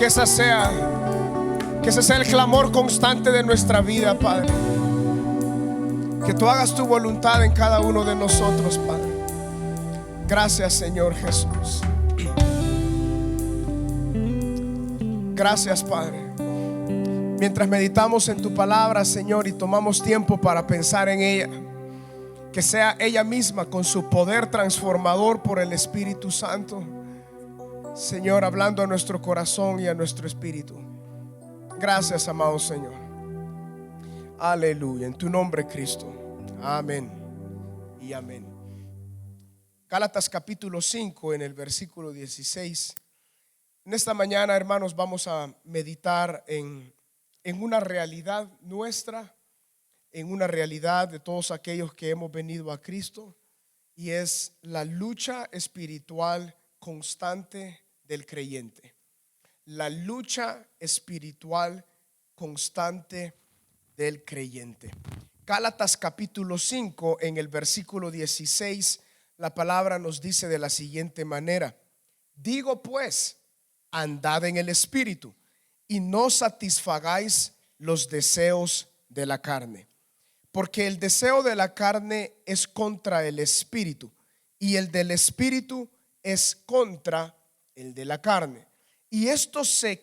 Que ese sea el clamor constante de nuestra vida, Padre. Que tú hagas tu voluntad en cada uno de nosotros, Padre. Gracias, Señor Jesús. Gracias, Padre. Mientras meditamos en tu palabra, Señor, y tomamos tiempo para pensar en ella, que sea ella misma con su poder transformador por el Espíritu Santo, Señor, hablando a nuestro corazón y a nuestro espíritu. Gracias, amado Señor. Aleluya. En tu nombre, Cristo. Amén y amén. Gálatas capítulo 5, en el versículo 16. En esta mañana, hermanos, vamos a meditar en una realidad nuestra, en una realidad de todos aquellos que hemos venido a Cristo, y es la lucha espiritual constante del creyente. La lucha espiritual constante del creyente. Gálatas capítulo 5, en el versículo 16, la palabra nos dice de la siguiente manera: digo pues, andad en el Espíritu, y no satisfagáis los deseos de la carne. Porque el deseo de la carne es contra el Espíritu, y el del Espíritu es contra el de la carne. Y estos se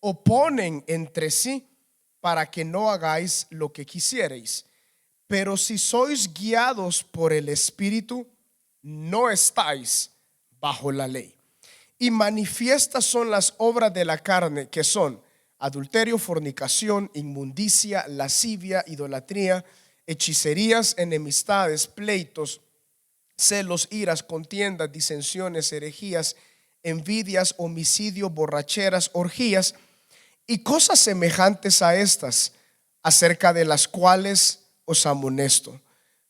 oponen entre sí, para que no hagáis lo que quisierais. Pero si sois guiados por el Espíritu, no estáis bajo la ley. Y manifiestas son las obras de la carne, que son adulterio, fornicación, inmundicia, lascivia, idolatría, hechicerías, enemistades, pleitos, celos, iras, contiendas, disensiones, herejías, envidias, homicidios, borracheras, orgías y cosas semejantes a estas, acerca de las cuales os amonesto,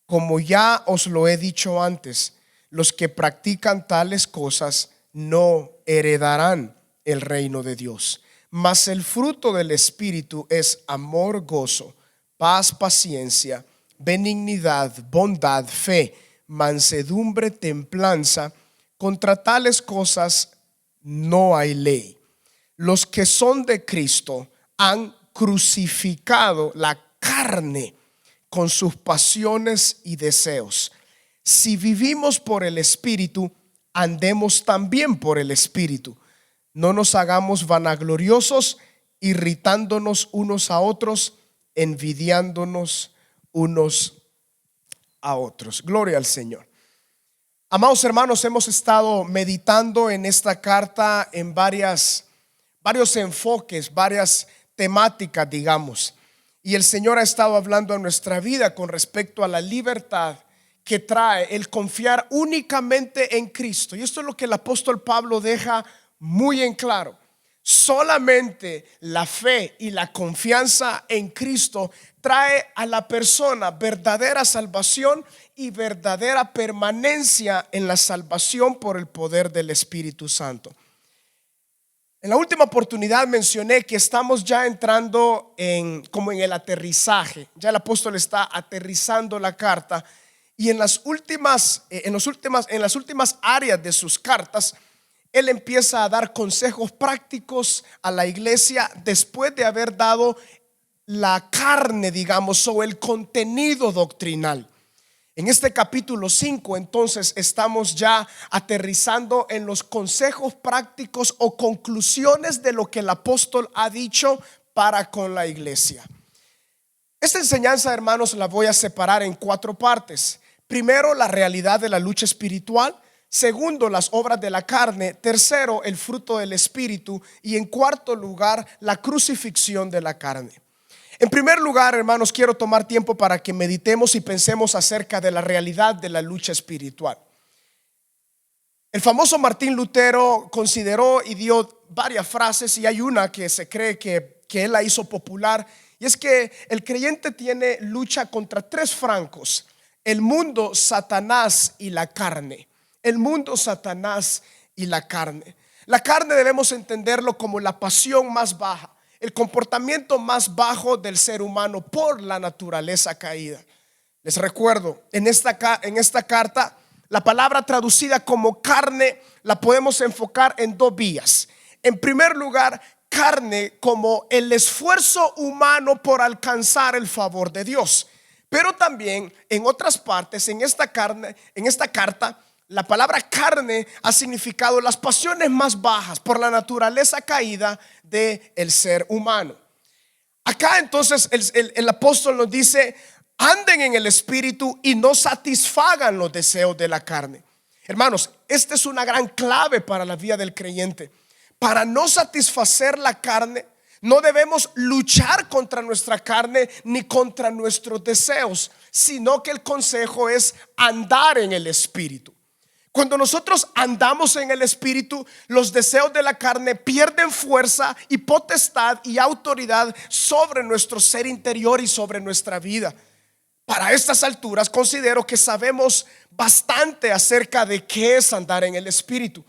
como ya os lo he dicho antes: los que practican tales cosas no heredarán el reino de Dios. Mas el fruto del Espíritu es amor, gozo, paz, paciencia, benignidad, bondad, fe, mansedumbre, templanza. Contra tales cosas no hay ley. Los que son de Cristo han crucificado la carne con sus pasiones y deseos. Si vivimos por el Espíritu, andemos también por el Espíritu. No nos hagamos vanagloriosos, irritándonos unos a otros, envidiándonos unos a otros. Gloria al Señor. Amados hermanos, hemos estado meditando en esta carta en varios enfoques, varias temáticas, digamos. Y el Señor ha estado hablando a nuestra vida con respecto a la libertad que trae el confiar únicamente en Cristo. Y esto es lo que el apóstol Pablo deja muy en claro. Solamente la fe y la confianza en Cristo trae a la persona verdadera salvación y verdadera permanencia en la salvación por el poder del Espíritu Santo. En la última oportunidad mencioné que estamos ya entrando como en el aterrizaje. Ya el apóstol está aterrizando la carta, y en las últimas áreas de sus cartas él empieza a dar consejos prácticos a la iglesia después de haber dado la carne, digamos, o el contenido doctrinal. En este capítulo 5, entonces, estamos ya aterrizando en los consejos prácticos o conclusiones de lo que el apóstol ha dicho para con la iglesia. Esta enseñanza, hermanos, la voy a separar en 4 partes. Primero, la realidad de la lucha espiritual. Segundo, las obras de la carne. Tercero, el fruto del Espíritu. Y en cuarto lugar, la crucifixión de la carne. En primer lugar, hermanos, quiero tomar tiempo para que meditemos y pensemos acerca de la realidad de la lucha espiritual. El famoso Martín Lutero consideró y dio varias frases, y hay una que se cree que él la hizo popular, y es que el creyente tiene lucha contra 3 francos: el mundo, Satanás y la carne. El mundo, Satanás y la carne. La carne debemos entenderlo como la pasión más baja, el comportamiento más bajo del ser humano por la naturaleza caída. Les recuerdo, en esta carta, la palabra traducida como carne la podemos enfocar en 2 vías. en primer lugar, carne como el esfuerzo humano por alcanzar el favor de Dios. Pero también en otras partes, en esta carta, la palabra carne ha significado las pasiones más bajas por la naturaleza caída del ser humano. Acá entonces el apóstol nos dice: anden en el espíritu y no satisfagan los deseos de la carne. Hermanos, esta es una gran clave para la vida del creyente. Para no satisfacer la carne, no debemos luchar contra nuestra carne ni contra nuestros deseos, sino que el consejo es andar en el espíritu. Cuando nosotros andamos en el espíritu, los deseos de la carne pierden fuerza y potestad y autoridad sobre nuestro ser interior y sobre nuestra vida. Para estas alturas considero que sabemos bastante acerca de qué es andar en el espíritu.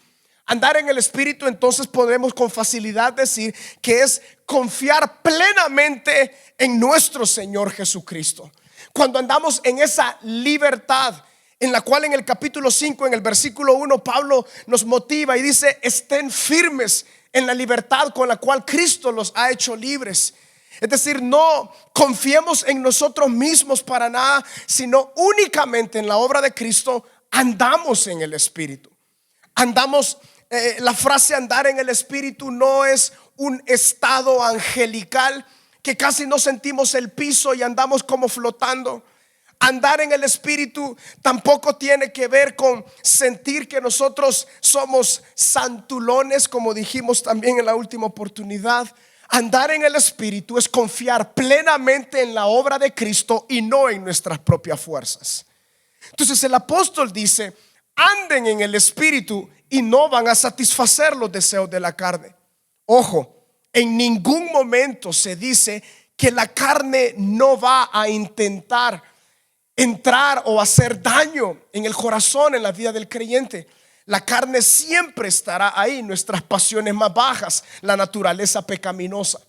Andar en el espíritu, entonces podemos con facilidad decir que es confiar plenamente en nuestro Señor Jesucristo. Cuando andamos en esa libertad en la cual en el capítulo 5, en el versículo 1, Pablo nos motiva y dice: estén firmes en la libertad con la cual Cristo los ha hecho libres. Es decir, no confiemos en nosotros mismos para nada, sino únicamente en la obra de Cristo. Andamos en el espíritu. Andamos, la frase andar en el espíritu no es un estado angelical que casi no sentimos el piso y andamos como flotando. Andar en el espíritu tampoco tiene que ver con sentir que nosotros somos santulones, como dijimos también en la última oportunidad. Andar en el espíritu es confiar plenamente en la obra de Cristo y no en nuestras propias fuerzas. Entonces el apóstol dice: anden en el espíritu y no van a satisfacer los deseos de la carne. Ojo, en ningún momento se dice que la carne no va a intentar entrar o hacer daño en el corazón, en la vida del creyente. La carne siempre estará ahí, nuestras pasiones más bajas, la naturaleza pecaminosa.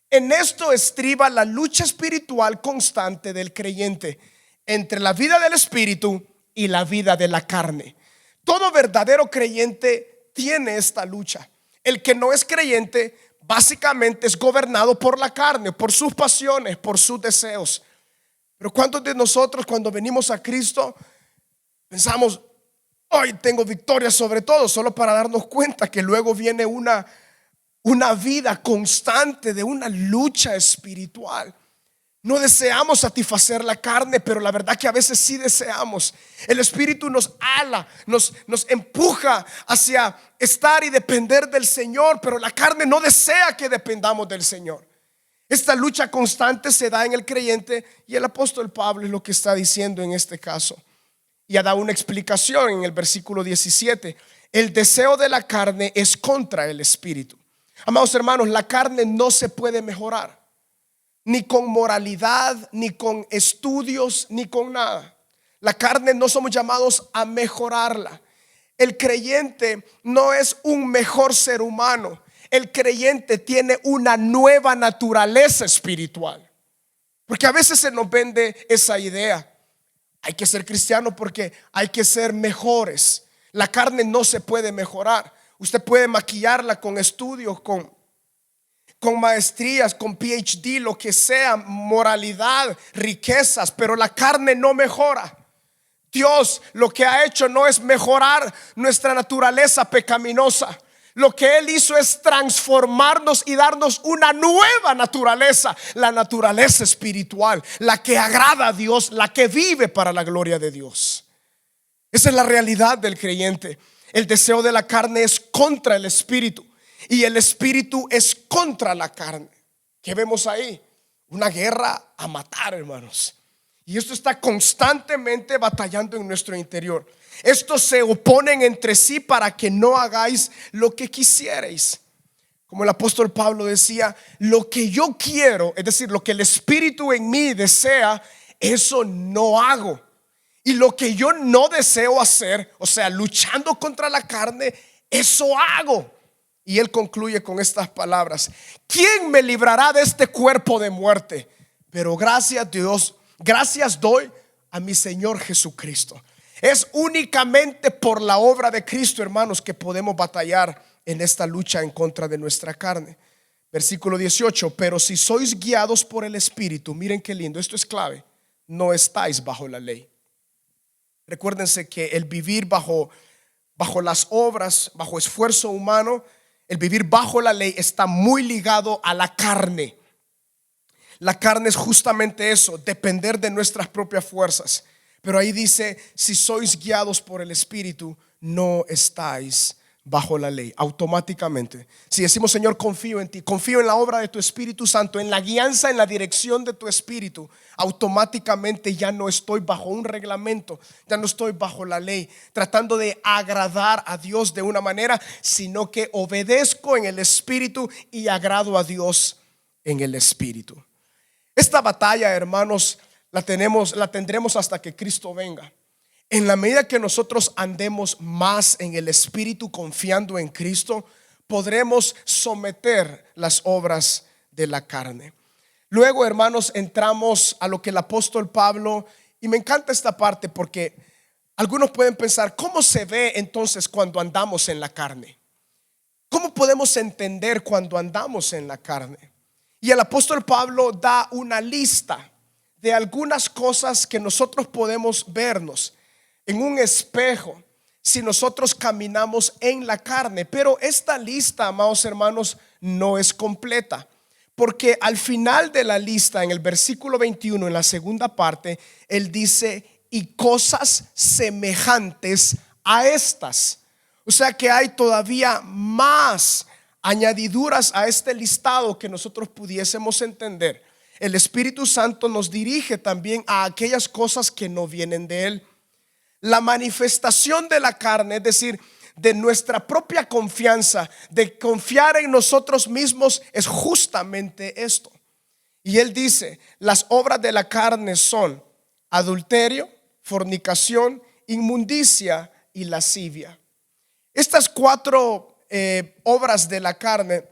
En esto estriba la lucha espiritual constante del creyente entre la vida del espíritu y la vida de la carne. Todo verdadero creyente tiene esta lucha. El que no es creyente básicamente es gobernado por la carne, por sus pasiones, por sus deseos. Pero ¿cuántos de nosotros cuando venimos a Cristo pensamos: hoy tengo victoria sobre todo? Solo para darnos cuenta que luego viene una vida constante de una lucha espiritual. No deseamos satisfacer la carne, pero la verdad que a veces sí deseamos. El espíritu nos ala, nos empuja hacia estar y depender del Señor, pero la carne no desea que dependamos del Señor. Esta lucha constante se da en el creyente, y el apóstol Pablo es lo que está diciendo en este caso. Y ha dado una explicación en el versículo 17. El deseo de la carne es contra el espíritu. Amados hermanos, la carne no se puede mejorar, ni con moralidad, ni con estudios, ni con nada. La carne no somos llamados a mejorarla. El creyente no es un mejor ser humano. El creyente tiene una nueva naturaleza espiritual. Porque a veces se nos vende esa idea: hay que ser cristiano porque hay que ser mejores. La carne no se puede mejorar. Usted puede maquillarla con estudios, con maestrías, con PhD, lo que sea, moralidad, riquezas, pero la carne no mejora. Dios lo que ha hecho no es mejorar nuestra naturaleza pecaminosa. Lo que Él hizo es transformarnos y darnos una nueva naturaleza, la naturaleza espiritual, la que agrada a Dios, la que vive para la gloria de Dios. Esa es la realidad del creyente. El deseo de la carne es contra el espíritu, y el espíritu es contra la carne. ¿Qué vemos ahí? Una guerra a matar, hermanos. Y esto está constantemente batallando en nuestro interior. Estos se oponen entre sí para que no hagáis lo que quisierais. Como el apóstol Pablo decía: lo que yo quiero, es decir, lo que el espíritu en mí desea, eso no hago. Y lo que yo no deseo hacer, o sea, luchando contra la carne, eso hago. Y él concluye con estas palabras: ¿quién me librará de este cuerpo de muerte? Pero gracias Dios, gracias doy a mi Señor Jesucristo. Es únicamente por la obra de Cristo, hermanos, que podemos batallar en esta lucha en contra de nuestra carne. Versículo 18, pero si sois guiados por el Espíritu, miren qué lindo, esto es clave, no estáis bajo la ley. Recuérdense que el vivir bajo las obras, bajo esfuerzo humano, el vivir bajo la ley está muy ligado a la carne. La carne es justamente eso, depender de nuestras propias fuerzas. Pero ahí dice, si sois guiados por el Espíritu, no estáis bajo la ley. Automáticamente, si decimos, Señor, confío en ti, confío en la obra de tu Espíritu Santo, en la guianza, en la dirección de tu Espíritu, automáticamente ya no estoy bajo un reglamento, ya no estoy bajo la ley, tratando de agradar a Dios de una manera, sino que obedezco en el Espíritu y agrado a Dios en el Espíritu. Esta batalla, hermanos, la tendremos hasta que Cristo venga. En la medida que nosotros andemos más en el Espíritu, confiando en Cristo, podremos someter las obras de la carne. Luego, hermanos, entramos a lo que el apóstol Pablo, y me encanta esta parte porque algunos pueden pensar, ¿cómo se ve entonces cuando andamos en la carne? ¿Cómo podemos entender cuando andamos en la carne? Y el apóstol Pablo da una lista de algunas cosas que nosotros podemos vernos en un espejo si nosotros caminamos en la carne. Pero esta lista, amados hermanos, no es completa, porque al final de la lista, en el versículo 21, en la segunda parte, él dice, y cosas semejantes a estas. O sea que hay todavía más añadiduras a este listado que nosotros pudiésemos entender. El Espíritu Santo nos dirige también a aquellas cosas que no vienen de él. La manifestación de la carne, es decir, de nuestra propia confianza, de confiar en nosotros mismos, es justamente esto. Y él dice, las obras de la carne son adulterio, fornicación, inmundicia y lascivia. Estas cuatro obras de la carne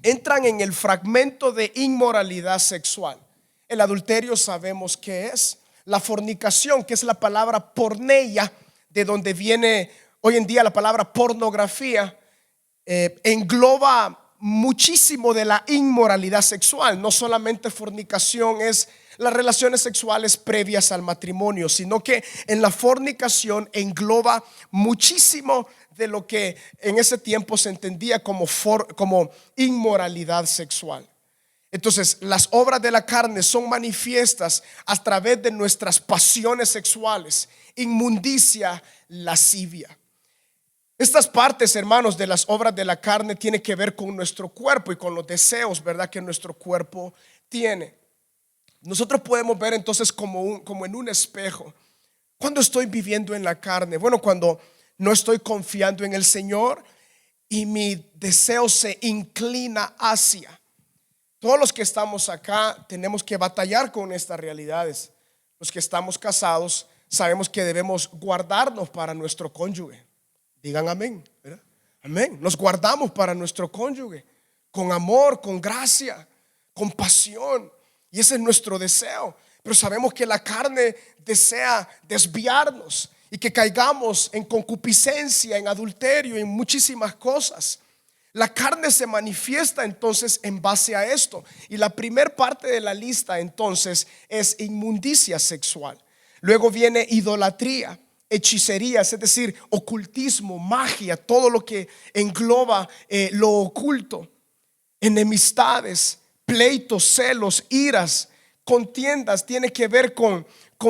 entran en el fragmento de inmoralidad sexual. El adulterio sabemos qué es. La fornicación, que es la palabra porneia, de donde viene hoy en día la palabra pornografía, engloba muchísimo de la inmoralidad sexual. No solamente fornicación es las relaciones sexuales previas al matrimonio, sino que en la fornicación engloba muchísimo de lo que en ese tiempo se entendía como inmoralidad sexual. Entonces, las obras de la carne son manifiestas a través de nuestras pasiones sexuales, inmundicia, lascivia. Estas partes, hermanos, de las obras de la carne tienen que ver con nuestro cuerpo y con los deseos, ¿verdad?, que nuestro cuerpo tiene. Nosotros podemos ver entonces como en un espejo. ¿Cuándo estoy viviendo en la carne? Bueno, cuando no estoy confiando en el Señor y mi deseo se inclina hacia. Todos los que estamos acá tenemos que batallar con estas realidades. Los que estamos casados sabemos que debemos guardarnos para nuestro cónyuge. Digan amén, ¿verdad? Amén. Nos guardamos para nuestro cónyuge con amor, con gracia, con pasión. Y ese es nuestro deseo. Pero sabemos que la carne desea desviarnos y que caigamos en concupiscencia, en adulterio, en muchísimas cosas. La carne se manifiesta entonces en base a esto. Y la primer parte de la lista entonces es inmundicia sexual. Luego viene idolatría, hechicerías, es decir, ocultismo, magia, todo lo que engloba lo oculto. Enemistades, pleitos, celos, iras, contiendas, tiene que ver con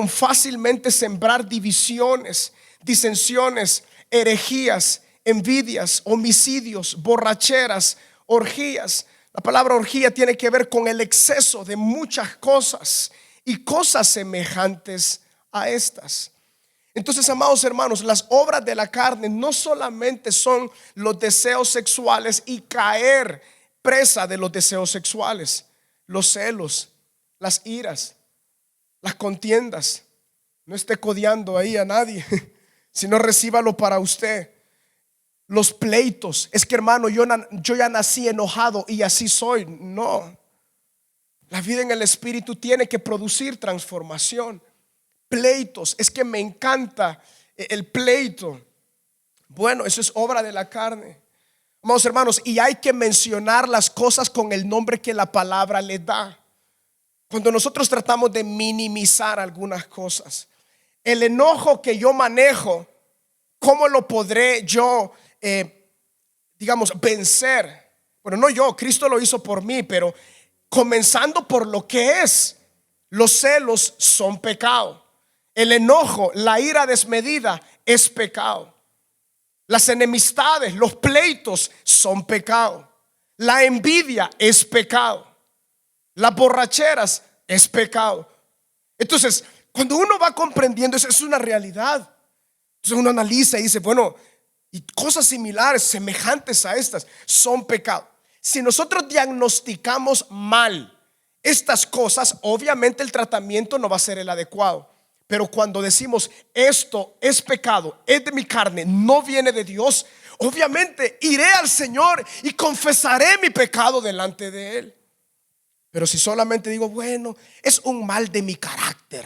fácilmente sembrar divisiones, disensiones, herejías, envidias, homicidios, borracheras, orgías. La palabra orgía tiene que ver con el exceso de muchas cosas y cosas semejantes a estas. Entonces, amados hermanos, las obras de la carne no solamente son los deseos sexuales y caer presa de los deseos sexuales, los celos, las iras, las contiendas. No esté codiando ahí a nadie, sino recíbalo para usted. Los pleitos, es que hermano, yo ya nací enojado y así soy. No, la vida en el Espíritu tiene que producir transformación. Pleitos, es que me encanta el pleito. Bueno, eso es obra de la carne. Amados hermanos, y hay que mencionar las cosas con el nombre que la palabra le da. Cuando nosotros tratamos de minimizar algunas cosas, el enojo que yo manejo, ¿cómo lo podré yo, vencer? Bueno, no yo, Cristo lo hizo por mí, pero comenzando por lo que es. Los celos son pecado. El enojo, la ira desmedida es pecado. Las enemistades, los pleitos son pecado. La envidia es pecado. Las borracheras es pecado. Entonces, cuando uno va comprendiendo eso, es una realidad. Entonces uno analiza y dice, bueno, y cosas similares, semejantes a estas, son pecado. Si nosotros diagnosticamos mal estas cosas, obviamente el tratamiento no va a ser el adecuado. Pero cuando decimos esto es pecado, es de mi carne, no viene de Dios, obviamente iré al Señor y confesaré mi pecado delante de Él. Pero si solamente digo, bueno, es un mal de mi carácter,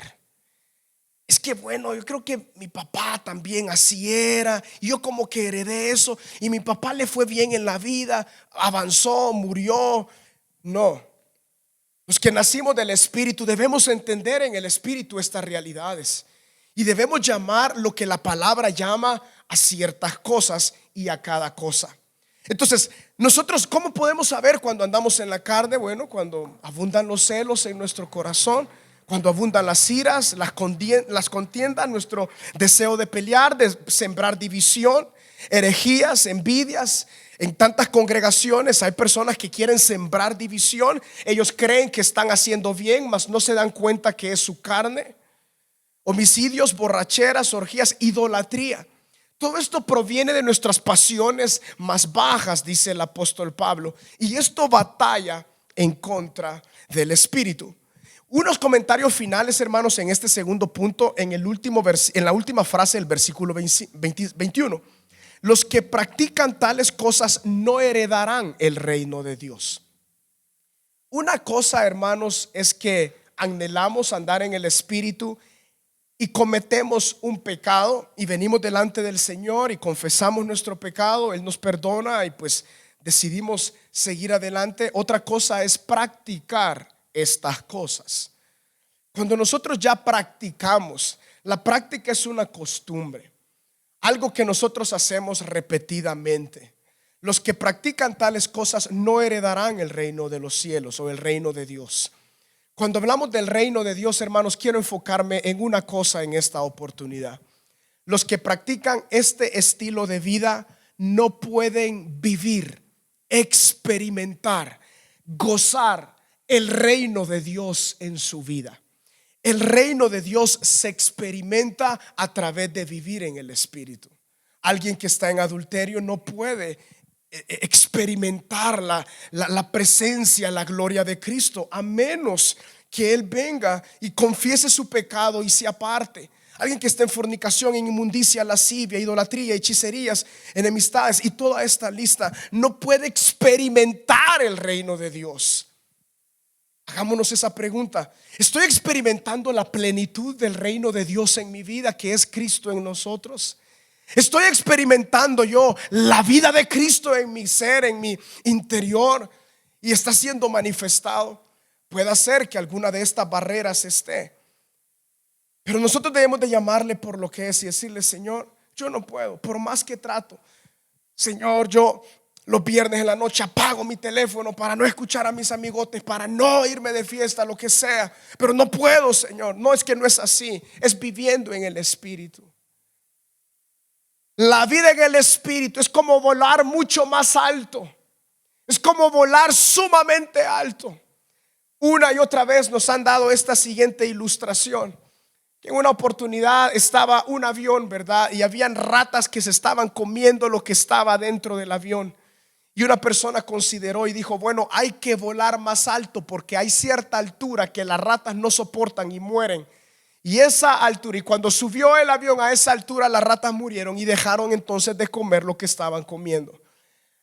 es que bueno, yo creo que mi papá también así era, y yo como que heredé eso, y mi papá le fue bien en la vida, avanzó, murió. No, los que nacimos del Espíritu debemos entender en el Espíritu estas realidades, y debemos llamar lo que la palabra llama a ciertas cosas y a cada cosa. Entonces, nosotros, ¿cómo podemos saber cuando andamos en la carne? Bueno, cuando abundan los celos en nuestro corazón, cuando abundan las iras, las contiendas, nuestro deseo de pelear, de sembrar división, herejías, envidias. En tantas congregaciones hay personas que quieren sembrar división. Ellos creen que están haciendo bien, mas no se dan cuenta que es su carne. Homicidios, borracheras, orgías, idolatría. Todo esto proviene de nuestras pasiones más bajas, dice el apóstol Pablo, y esto batalla en contra del Espíritu. Unos comentarios finales, hermanos, en este segundo punto, en la última frase del versículo 21. Los que practican tales cosas no heredarán el reino de Dios. Una cosa, hermanos, es que anhelamos andar en el Espíritu y cometemos un pecado y venimos delante del Señor y confesamos nuestro pecado, Él nos perdona y pues decidimos seguir adelante. Otra cosa es practicar estas cosas. Cuando nosotros ya practicamos, la práctica es una costumbre, algo que nosotros hacemos repetidamente. Los que practican tales cosas no heredarán el reino de los cielos o el reino de Dios. Cuando hablamos del reino de Dios, hermanos, quiero enfocarme en una cosa en esta oportunidad. Los que practican este estilo de vida no pueden vivir, experimentar, gozar el reino de Dios en su vida. El reino de Dios se experimenta a través de vivir en el Espíritu. Alguien que está en adulterio no puede experimentar la presencia, la gloria de Cristo, a menos que Él venga y confiese su pecado y se aparte. Alguien que está en fornicación, en inmundicia, lascivia, idolatría, hechicerías, enemistades y toda esta lista, no puede experimentar el reino de Dios. Hagámonos esa pregunta: ¿estoy experimentando la plenitud del reino de Dios en mi vida, que es Cristo en nosotros? ¿Estoy experimentando yo la vida de Cristo en mi ser, en mi interior, y está siendo manifestado? Puede ser que alguna de estas barreras esté, pero nosotros debemos de llamarle por lo que es y decirle: Señor, yo no puedo, por más que trato. Señor, yo los viernes en la noche apago mi teléfono para no escuchar a mis amigotes, para no irme de fiesta, lo que sea, pero no puedo, Señor. No, es que no es así, es viviendo en el Espíritu. La vida en el Espíritu es como volar mucho más alto, es como volar sumamente alto. Una y otra vez nos han dado esta siguiente ilustración: que en una oportunidad estaba un avión, ¿verdad? Y habían ratas que se estaban comiendo lo que estaba dentro del avión. Y una persona consideró y dijo: bueno, hay que volar más alto, porque hay cierta altura que las ratas no soportan y mueren. Y esa altura, y cuando subió el avión a esa altura, las ratas murieron y dejaron entonces de comer lo que estaban comiendo.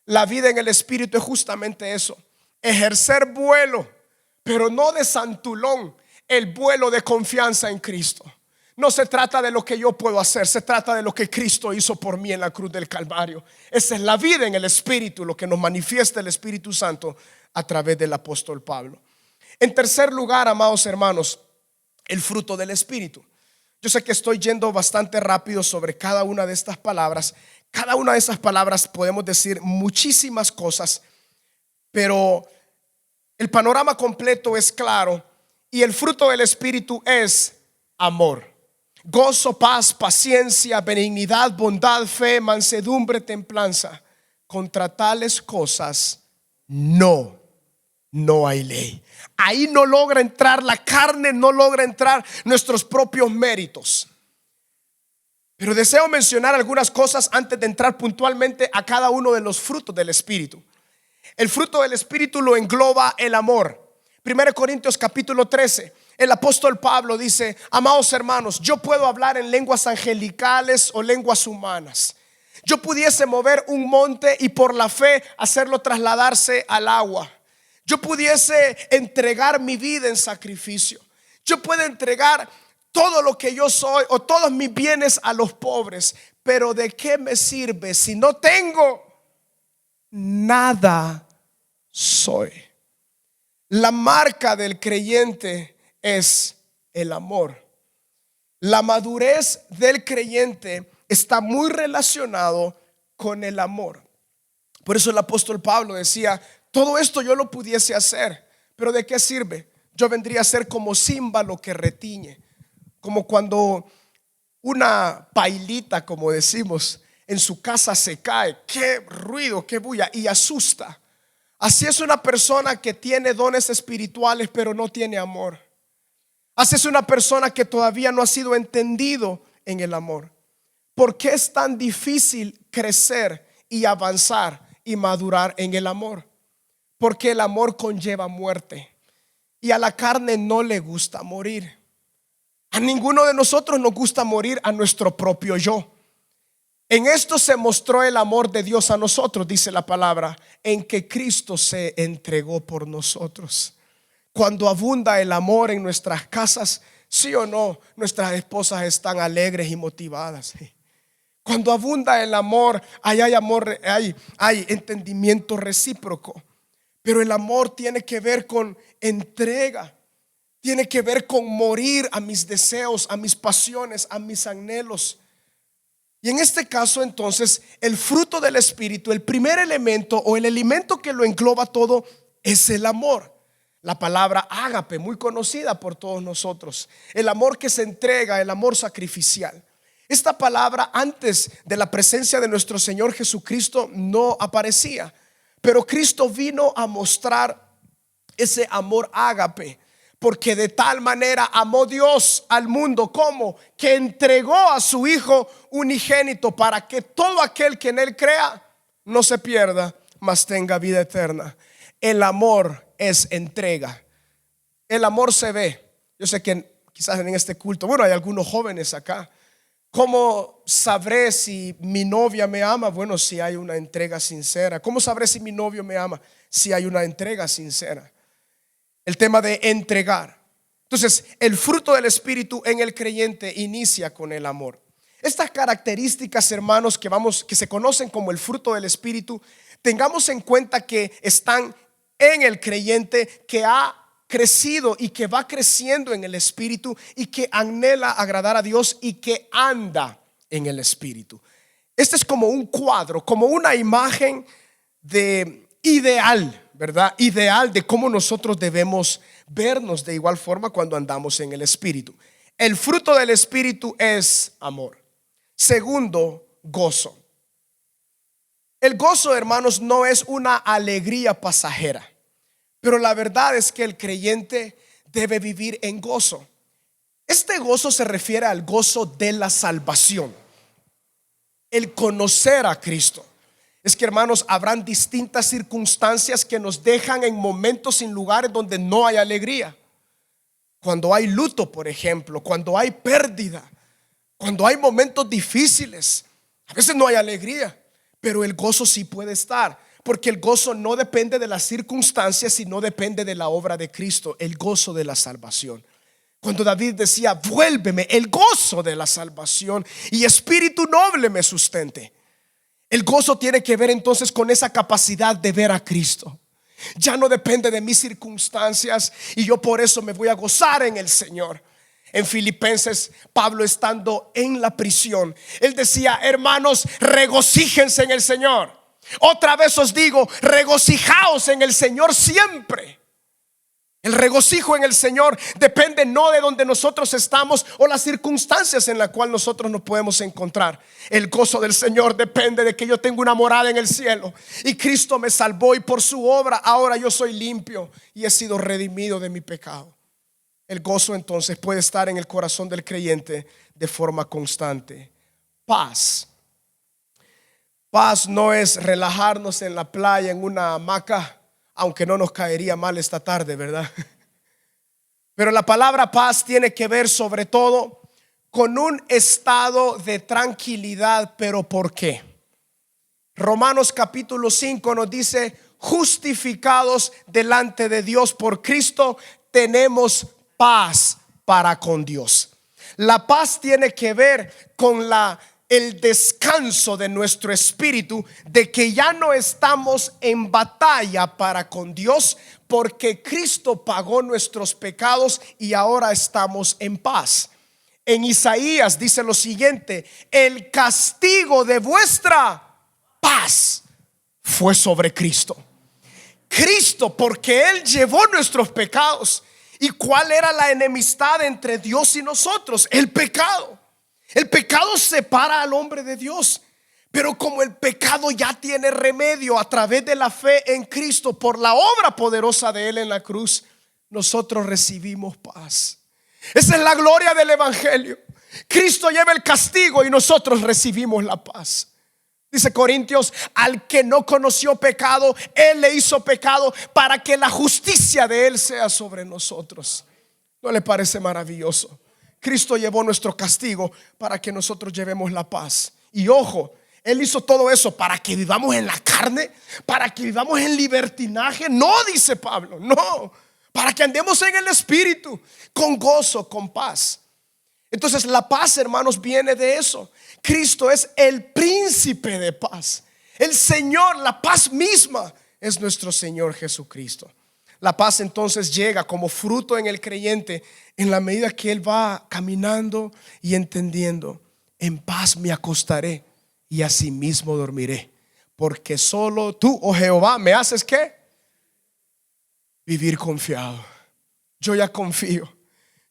La vida en el Espíritu es justamente eso: ejercer vuelo, pero no de santulón, el vuelo de confianza en Cristo. No se trata de lo que yo puedo hacer, se trata de lo que Cristo hizo por mí en la cruz del Calvario. Esa es la vida en el Espíritu, lo que nos manifiesta el Espíritu Santo a través del apóstol Pablo. En tercer lugar, amados hermanos, el fruto del Espíritu. Yo sé que estoy yendo bastante rápido sobre cada una de estas palabras. Cada una de esas palabras podemos decir muchísimas cosas, pero el panorama completo es claro. Y el fruto del Espíritu es amor, gozo, paz, paciencia, benignidad, bondad, fe, mansedumbre, templanza. Contra tales cosas no hay ley. Ahí no logra entrar la carne, no logra entrar nuestros propios méritos. Pero deseo mencionar algunas cosas antes de entrar puntualmente a cada uno de los frutos del Espíritu. El fruto del Espíritu lo engloba el amor. 1 Corintios capítulo 13, el apóstol Pablo dice: amados hermanos, yo puedo hablar en lenguas angelicales o lenguas humanas. Yo pudiese mover un monte y por la fe hacerlo trasladarse al agua. Yo pudiese entregar mi vida en sacrificio. Yo puedo entregar todo lo que yo soy o todos mis bienes a los pobres. Pero ¿de qué me sirve si no tengo? Nada soy. La marca del creyente es el amor. La madurez del creyente está muy relacionado con el amor. Por eso el apóstol Pablo decía: todo esto yo lo pudiese hacer, pero ¿de qué sirve? Yo vendría a ser como címbalo que retiñe, como cuando una pailita, como decimos, en su casa se cae. Qué ruido, qué bulla, y asusta. Así es una persona que tiene dones espirituales pero no tiene amor. Así es una persona que todavía no ha sido entendido en el amor. ¿Por qué es tan difícil crecer y avanzar y madurar en el amor? Porque el amor conlleva muerte y a la carne no le gusta morir. A ninguno de nosotros nos gusta morir a nuestro propio yo. En esto se mostró el amor de Dios a nosotros, dice la palabra, en que Cristo se entregó por nosotros. Cuando abunda el amor en nuestras casas, sí o no, nuestras esposas están alegres y motivadas. Cuando abunda el amor, hay amor, hay entendimiento recíproco. Pero el amor tiene que ver con entrega, tiene que ver con morir a mis deseos, a mis pasiones, a mis anhelos. Y en este caso, entonces, el fruto del Espíritu, el primer elemento o el elemento que lo engloba todo es el amor. La palabra ágape, muy conocida por todos nosotros. El amor que se entrega, el amor sacrificial. Esta palabra antes de la presencia de nuestro Señor Jesucristo no aparecía, pero Cristo vino a mostrar ese amor ágape. Porque de tal manera amó Dios al mundo, como que entregó a su Hijo unigénito, para que todo aquel que en él crea no se pierda, mas tenga vida eterna. El amor es entrega. El amor se ve. Yo sé que quizás en este culto, bueno, hay algunos jóvenes acá. ¿Cómo sabré si mi novia me ama? Bueno, si hay una entrega sincera. ¿Cómo sabré si mi novio me ama? Si hay una entrega sincera. El tema de entregar. Entonces, el fruto del Espíritu en el creyente inicia con el amor. Estas características, hermanos, que se conocen como el fruto del Espíritu, tengamos en cuenta que están en el creyente que ha crecido y que va creciendo en el Espíritu y que anhela agradar a Dios y que anda en el Espíritu. Este es como un cuadro, como una imagen de ideal, ¿verdad? Ideal de cómo nosotros debemos vernos de igual forma cuando andamos en el Espíritu. El fruto del Espíritu es amor. Segundo, gozo. El gozo, hermanos, no es una alegría pasajera, pero la verdad es que el creyente debe vivir en gozo. Este gozo se refiere al gozo de la salvación, el conocer a Cristo. Es que, hermanos, habrán distintas circunstancias que nos dejan en momentos y lugares donde no hay alegría. Cuando hay luto, por ejemplo, cuando hay pérdida, cuando hay momentos difíciles, a veces no hay alegría, pero el gozo sí puede estar, porque el gozo no depende de las circunstancias, sino depende de la obra de Cristo, el gozo de la salvación. Cuando David decía: vuélveme el gozo de la salvación y espíritu noble me sustente. El gozo tiene que ver entonces con esa capacidad de ver a Cristo. Ya no depende de mis circunstancias y yo por eso me voy a gozar en el Señor. En Filipenses, Pablo, estando en la prisión, él decía: hermanos, regocíjense en el Señor. Otra vez os digo, regocijaos en el Señor siempre. El regocijo en el Señor depende no de donde nosotros estamos o las circunstancias en las cuales nosotros nos podemos encontrar. El gozo del Señor depende de que yo tengo una morada en el cielo y Cristo me salvó, y por su obra ahora yo soy limpio y he sido redimido de mi pecado. El gozo entonces puede estar en el corazón del creyente de forma constante. Paz. Paz no es relajarnos en la playa en una hamaca, aunque no nos caería mal esta tarde, ¿verdad? Pero la palabra paz tiene que ver sobre todo con un estado de tranquilidad. ¿Pero por qué? Romanos capítulo 5 nos dice: justificados delante de Dios por Cristo, tenemos paz para con Dios. La paz tiene que ver con el descanso de nuestro espíritu, de que ya no estamos en batalla para con Dios, porque Cristo pagó nuestros pecados y ahora estamos en paz. En Isaías dice lo siguiente: el castigo de vuestra paz fue sobre Cristo. Cristo, porque Él llevó nuestros pecados. ¿Y cuál era la enemistad entre Dios y nosotros? El pecado. El pecado separa al hombre de Dios. Pero como el pecado ya tiene remedio a través de la fe en Cristo por la obra poderosa de Él en la cruz, nosotros recibimos paz. Esa es la gloria del evangelio. Cristo lleva el castigo y nosotros recibimos la paz. Dice Corintios: al que no conoció pecado, Él le hizo pecado para que la justicia de Él sea sobre nosotros. ¿No le parece maravilloso? Cristo llevó nuestro castigo para que nosotros llevemos la paz. Y ojo, Él hizo todo eso para que vivamos en la carne, para que vivamos en libertinaje. No, dice Pablo, no, para que andemos en el espíritu, con gozo, con paz. Entonces la paz, hermanos, viene de eso. Cristo es el príncipe de paz. El Señor, la paz misma, es nuestro Señor Jesucristo. La paz entonces llega como fruto en el creyente en la medida que él va caminando y entendiendo: en paz me acostaré y asimismo dormiré, porque solo tú, oh Jehová, me haces ¿qué? Vivir confiado. Yo ya confío.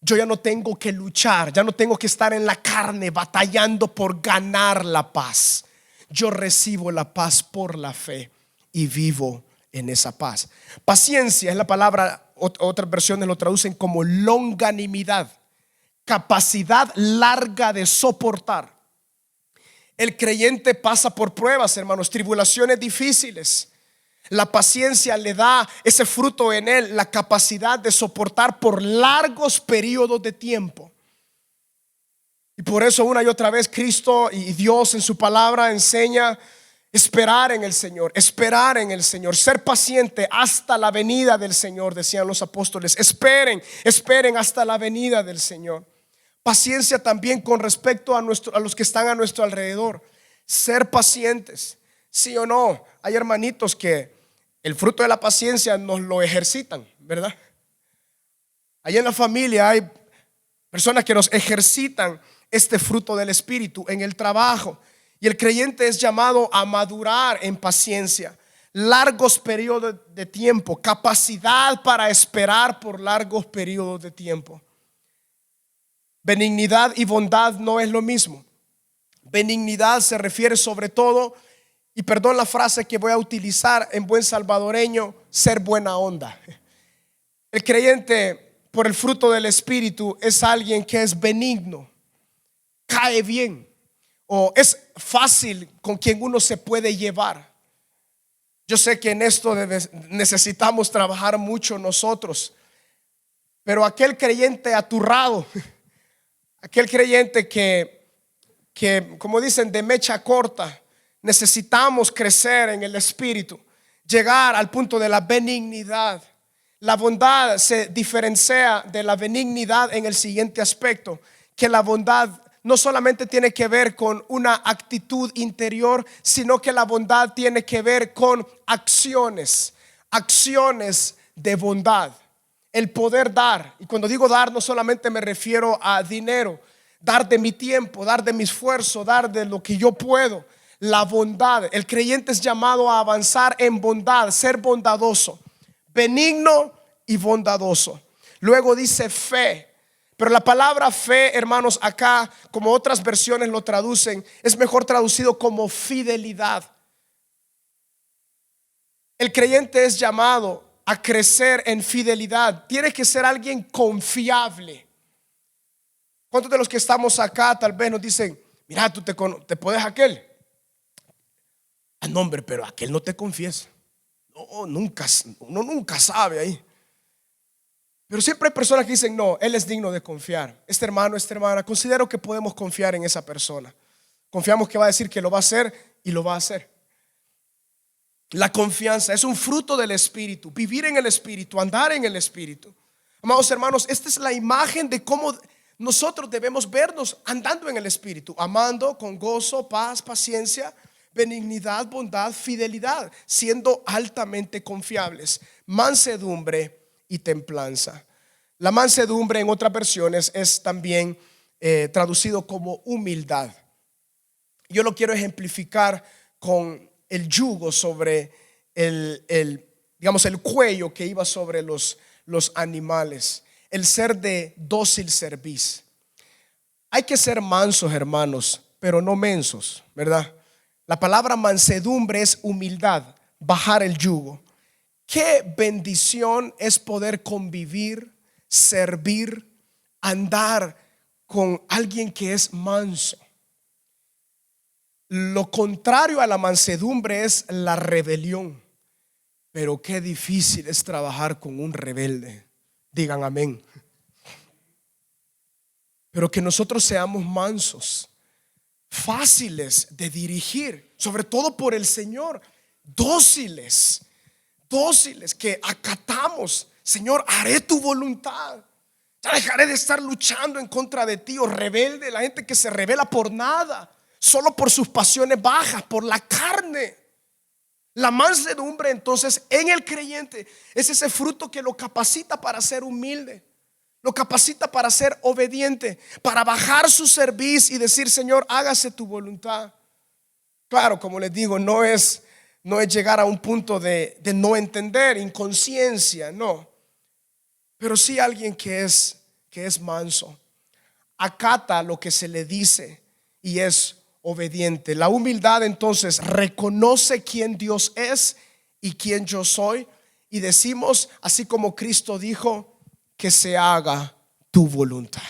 Yo ya no tengo que luchar, ya no tengo que estar en la carne batallando por ganar la paz. Yo recibo la paz por la fe y vivo en esa paz. Paciencia es la palabra, otras versiones lo traducen como longanimidad, capacidad larga de soportar. El creyente pasa por pruebas, hermanos, tribulaciones difíciles. La paciencia le da ese fruto en él, la capacidad de soportar por largos periodos de tiempo. Y por eso una y otra vez Cristo y Dios en su palabra enseña: esperar en el Señor, esperar en el Señor, ser paciente hasta la venida del Señor, decían los apóstoles. Esperen hasta la venida del Señor. Paciencia también con respecto a los que están a nuestro alrededor. Ser pacientes, sí o no. Hay hermanitos que el fruto de la paciencia nos lo ejercitan, ¿verdad? Ahí en la familia hay personas que nos ejercitan este fruto del Espíritu en el trabajo. Y el creyente es llamado a madurar en paciencia, largos periodos de tiempo, capacidad para esperar por largos periodos de tiempo. Benignidad y bondad no es lo mismo. Benignidad se refiere sobre todo, y perdón la frase que voy a utilizar en buen salvadoreño, ser buena onda. El creyente, por el fruto del Espíritu, es alguien que es benigno, cae bien, o es fácil con quien uno se puede llevar. Yo sé que en esto necesitamos trabajar mucho nosotros, pero aquel creyente aturrado, aquel creyente que como dicen, de mecha corta, necesitamos crecer en el Espíritu, llegar al punto de la benignidad. La bondad se diferencia de la benignidad en el siguiente aspecto, que la bondad no solamente tiene que ver con una actitud interior, sino que la bondad tiene que ver con acciones de bondad. El poder dar, y cuando digo dar no solamente me refiero a dinero, dar de mi tiempo, dar de mi esfuerzo, dar de lo que yo puedo. La bondad, el creyente es llamado a avanzar en bondad, ser bondadoso, benigno y bondadoso. Luego dice fe. Pero la palabra fe, hermanos, acá, como otras versiones lo traducen, es mejor traducido como fidelidad. El creyente es llamado a crecer en fidelidad. Tiene que ser alguien confiable. ¿Cuántos de los que estamos acá tal vez nos dicen: mira, tú te puedes aquel? Ah, no, hombre, pero aquel no te confiesa. No, nunca, uno nunca sabe ahí. Pero siempre hay personas que dicen: no, él es digno de confiar. Este hermano, esta hermana, considero que podemos confiar en esa persona. Confiamos que va a decir que lo va a hacer y lo va a hacer. La confianza es un fruto del Espíritu. Vivir en el Espíritu, andar en el Espíritu. Amados hermanos, esta es la imagen de cómo nosotros debemos vernos andando en el Espíritu, amando con gozo, paz, paciencia, benignidad, bondad, fidelidad, siendo altamente confiables, mansedumbre y templanza. La mansedumbre en otras versiones es también traducido como humildad. Yo lo quiero ejemplificar con el yugo sobre digamos, el cuello que iba sobre los animales, el ser de dócil cerviz. Hay que ser mansos, hermanos, pero no mensos, ¿verdad? La palabra mansedumbre es humildad, bajar el yugo. Qué bendición es poder convivir, servir, andar con alguien que es manso. Lo contrario a la mansedumbre es la rebelión. Pero qué difícil es trabajar con un rebelde. Digan amén. Pero que nosotros seamos mansos, fáciles de dirigir, sobre todo por el Señor, dóciles, que acatamos. Señor, haré tu voluntad. Ya dejaré de estar luchando en contra de ti. O rebelde, la gente que se revela por nada, solo por sus pasiones bajas, por la carne. La mansedumbre entonces en el creyente es ese fruto que lo capacita para ser humilde, lo capacita para ser obediente, para bajar su cerviz y decir: Señor, hágase tu voluntad. Claro, como les digo, no es llegar a un punto de no entender, inconsciencia, no. Pero sí alguien que es manso, acata lo que se le dice y es obediente. La humildad entonces reconoce quién Dios es y quién yo soy, y decimos, así como Cristo dijo: que se haga tu voluntad.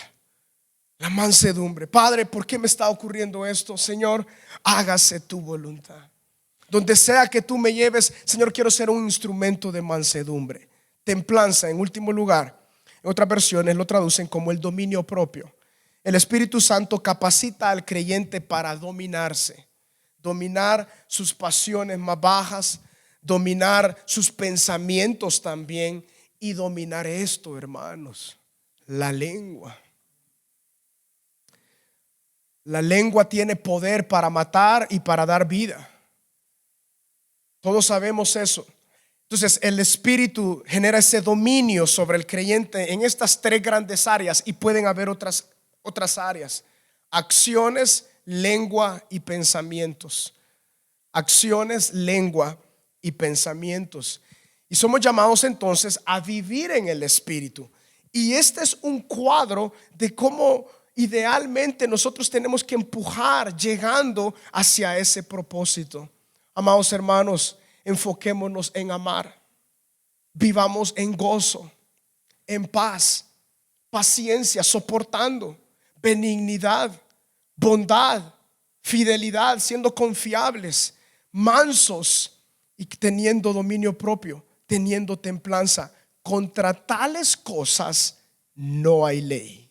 La mansedumbre: Padre, ¿por qué me está ocurriendo esto? Señor, hágase tu voluntad. Donde sea que tú me lleves, Señor, quiero ser un instrumento de mansedumbre. Templanza, en último lugar, en otras versiones lo traducen como el dominio propio. El Espíritu Santo capacita al creyente para dominarse, dominar sus pasiones más bajas, dominar sus pensamientos también, y dominar esto, hermanos, la lengua. La lengua tiene poder para matar y para dar vida. Todos sabemos eso. Entonces el Espíritu genera ese dominio sobre el creyente en estas tres grandes áreas, y pueden haber otras áreas: acciones, lengua y pensamientos. Acciones, lengua y pensamientos. Y somos llamados entonces a vivir en el Espíritu. Y este es un cuadro de cómo idealmente nosotros tenemos que empujar llegando hacia ese propósito. Amados hermanos, enfoquémonos en amar. Vivamos en gozo, en paz, paciencia, soportando, benignidad, bondad, fidelidad, siendo confiables, mansos y teniendo dominio propio, teniendo templanza. Contra tales cosas no hay ley.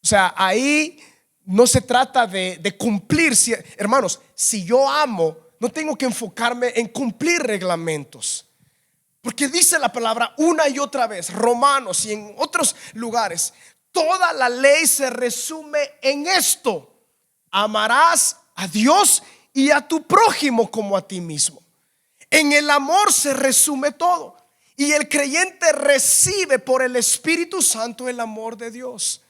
O sea, ahí no se trata de cumplir. Hermanos, si yo amo, no tengo que enfocarme en cumplir reglamentos. Porque dice la palabra una y otra vez, Romanos y en otros lugares, toda la ley se resume en esto: amarás a Dios y a tu prójimo como a ti mismo. En el amor se resume todo. Y el creyente recibe por el Espíritu Santo el amor de Dios.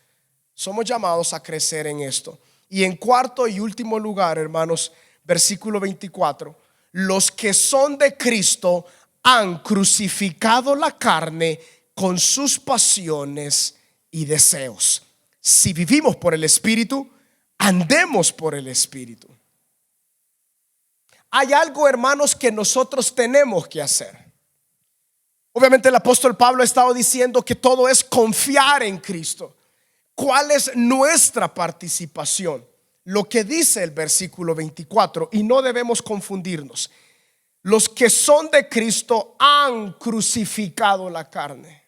Somos llamados a crecer en esto. Y en cuarto y último lugar, hermanos, versículo 24: los que son de Cristo han crucificado la carne con sus pasiones y deseos. Si vivimos por el Espíritu, andemos por el Espíritu. Hay algo, hermanos, que nosotros tenemos que hacer. Obviamente el apóstol Pablo ha estado diciendo que todo es confiar en Cristo. ¿Cuál es nuestra participación? Lo que dice el versículo 24, y no debemos confundirnos: los que son de Cristo han crucificado la carne.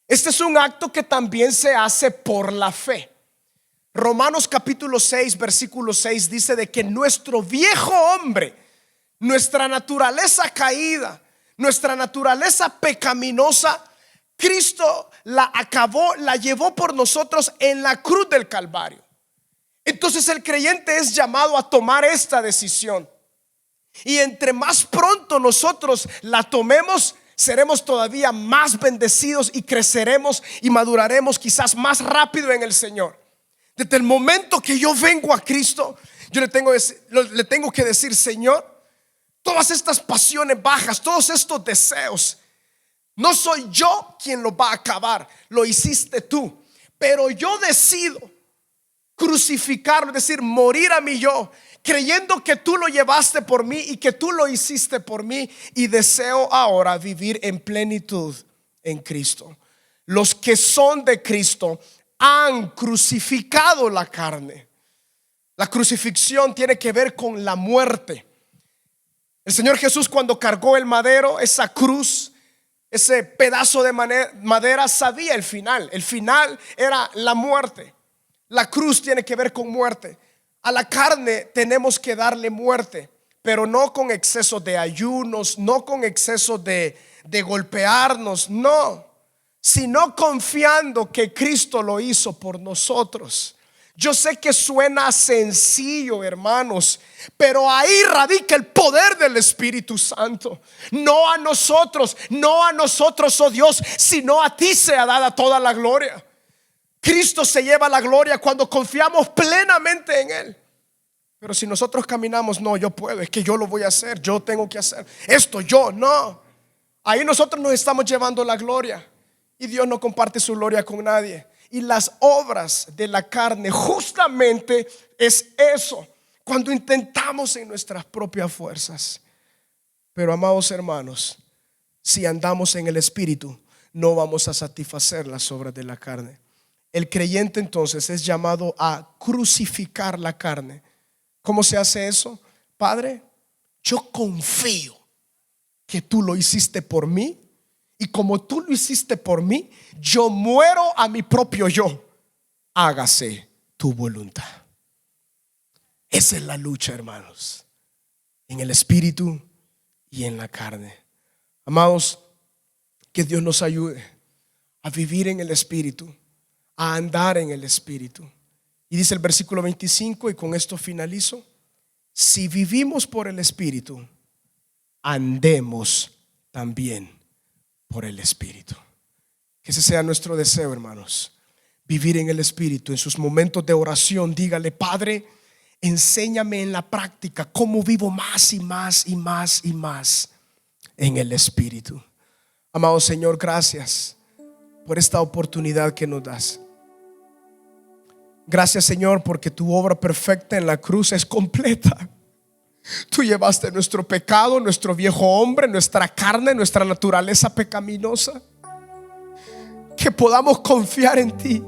Este es un acto que también se hace por la fe. Romanos capítulo 6 versículo 6 dice de que nuestro viejo hombre, nuestra naturaleza caída, nuestra naturaleza pecaminosa, Cristo la acabó, la llevó por nosotros en la cruz del Calvario. Entonces el creyente es llamado a tomar esta decisión. Y entre más pronto nosotros la tomemos, seremos todavía más bendecidos y creceremos y maduraremos quizás más rápido en el Señor. Desde el momento que yo vengo a Cristo, yo le tengo que decir: Señor, todas estas pasiones bajas, todos estos deseos, no soy yo quien lo va a acabar, lo hiciste tú. Pero yo decido crucificarlo, es decir, morir a mi yo, creyendo que tú lo llevaste por mí y que tú lo hiciste por mí. Y deseo ahora vivir en plenitud en Cristo. Los que son de Cristo han crucificado la carne. La crucifixión tiene que ver con la muerte. El Señor Jesús, cuando cargó el madero, esa cruz, ese pedazo de madera, sabía el final. El final era la muerte. La cruz tiene que ver con muerte. A la carne tenemos que darle muerte, pero no con exceso de ayunos, no con exceso de golpearnos, no, sino confiando que Cristo lo hizo por nosotros. Yo sé que suena sencillo, hermanos, pero ahí radica el poder del Espíritu Santo. No a nosotros, oh Dios, sino a ti sea dada toda la gloria. Cristo se lleva la gloria cuando confiamos plenamente en Él. Pero si nosotros caminamos, no, yo puedo, es que yo lo voy a hacer, yo tengo que hacer esto, yo no. Ahí nosotros nos estamos llevando la gloria y Dios no comparte su gloria con nadie. Y las obras de la carne justamente es eso, cuando intentamos en nuestras propias fuerzas. Pero amados hermanos, si andamos en el Espíritu, no vamos a satisfacer las obras de la carne. El creyente entonces es llamado a crucificar la carne. ¿Cómo se hace eso? Padre, yo confío que tú lo hiciste por mí, y como tú lo hiciste por mí, yo muero a mi propio yo. Hágase tu voluntad. Esa es la lucha, hermanos, en el Espíritu y en la carne. Amados, que Dios nos ayude a vivir en el Espíritu, a andar en el Espíritu. Y dice el versículo 25, y con esto finalizo: si vivimos por el Espíritu, andemos también por el Espíritu. Que ese sea nuestro deseo, hermanos, vivir en el Espíritu. En sus momentos de oración, dígale: Padre, enséñame en la práctica cómo vivo más y más y más y más en el Espíritu. Amado Señor, gracias por esta oportunidad que nos das. Gracias, Señor, porque tu obra perfecta en la cruz es completa. Tú llevaste nuestro pecado, nuestro viejo hombre, nuestra carne, nuestra naturaleza pecaminosa. Que podamos confiar en ti,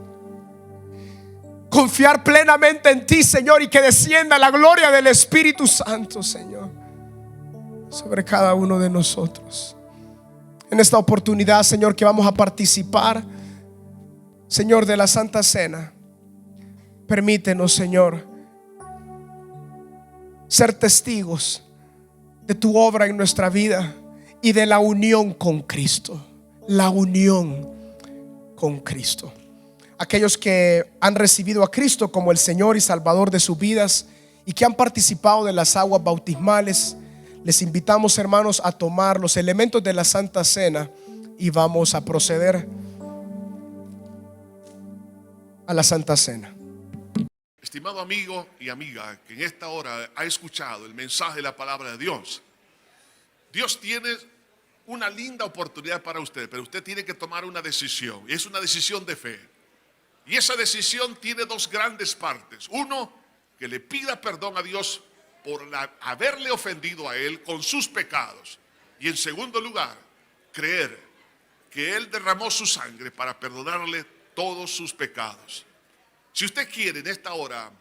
confiar plenamente en ti, Señor, y que descienda la gloria del Espíritu Santo, Señor, sobre cada uno de nosotros. En esta oportunidad, Señor, que vamos a participar, Señor, de la Santa Cena, permítenos, Señor, ser testigos de tu obra en nuestra vida y de la unión con Cristo. La unión con Cristo. Aquellos que han recibido a Cristo como el Señor y Salvador de sus vidas y que han participado de las aguas bautismales, les invitamos, hermanos, a tomar los elementos de la Santa Cena y vamos a proceder a la Santa Cena. Estimado amigo y amiga que en esta hora ha escuchado el mensaje de la palabra de Dios, Dios tiene una linda oportunidad para usted, pero usted tiene que tomar una decisión, y es una decisión de fe. Y esa decisión tiene dos grandes partes. Uno, que le pida perdón a Dios por haberle ofendido a Él con sus pecados. Y en segundo lugar, creer que Él derramó su sangre para perdonarle todos sus pecados. Si usted quiere en esta hora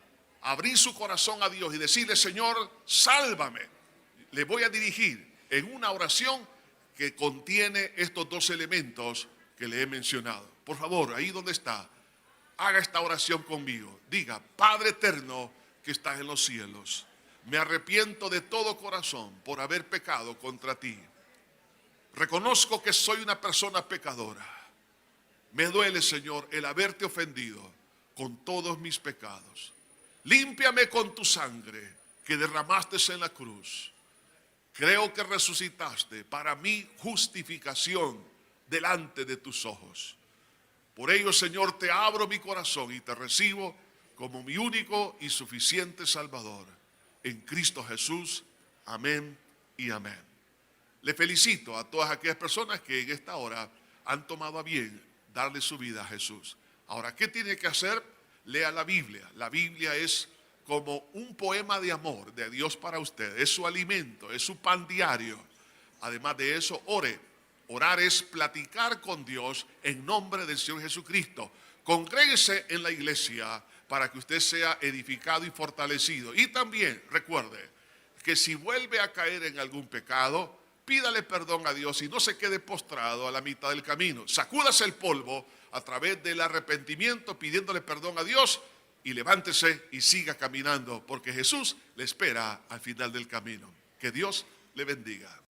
abrir su corazón a Dios y decirle: Señor, sálvame, le voy a dirigir en una oración que contiene estos dos elementos que le he mencionado. Por favor, ahí donde está, haga esta oración conmigo. Diga: Padre eterno que estás en los cielos, me arrepiento de todo corazón por haber pecado contra ti. Reconozco que soy una persona pecadora. Me duele, Señor, el haberte ofendido con todos mis pecados. Límpiame con tu sangre que derramaste en la cruz. Creo que resucitaste para mi justificación delante de tus ojos. Por ello, Señor, te abro mi corazón y te recibo como mi único y suficiente Salvador. En Cristo Jesús. Amén y amén. Le felicito a todas aquellas personas que en esta hora han tomado a bien darle su vida a Jesús. Ahora, ¿qué tiene que hacer? Lea la Biblia. La Biblia es como un poema de amor de Dios para usted. Es su alimento, es su pan diario. Además de eso, ore. Orar es platicar con Dios en nombre del Señor Jesucristo. Congréguese en la iglesia para que usted sea edificado y fortalecido. Y también recuerde que si vuelve a caer en algún pecado, pídale perdón a Dios y no se quede postrado a la mitad del camino. Sacúdase el polvo a través del arrepentimiento pidiéndole perdón a Dios y levántese y siga caminando porque Jesús le espera al final del camino. Que Dios le bendiga.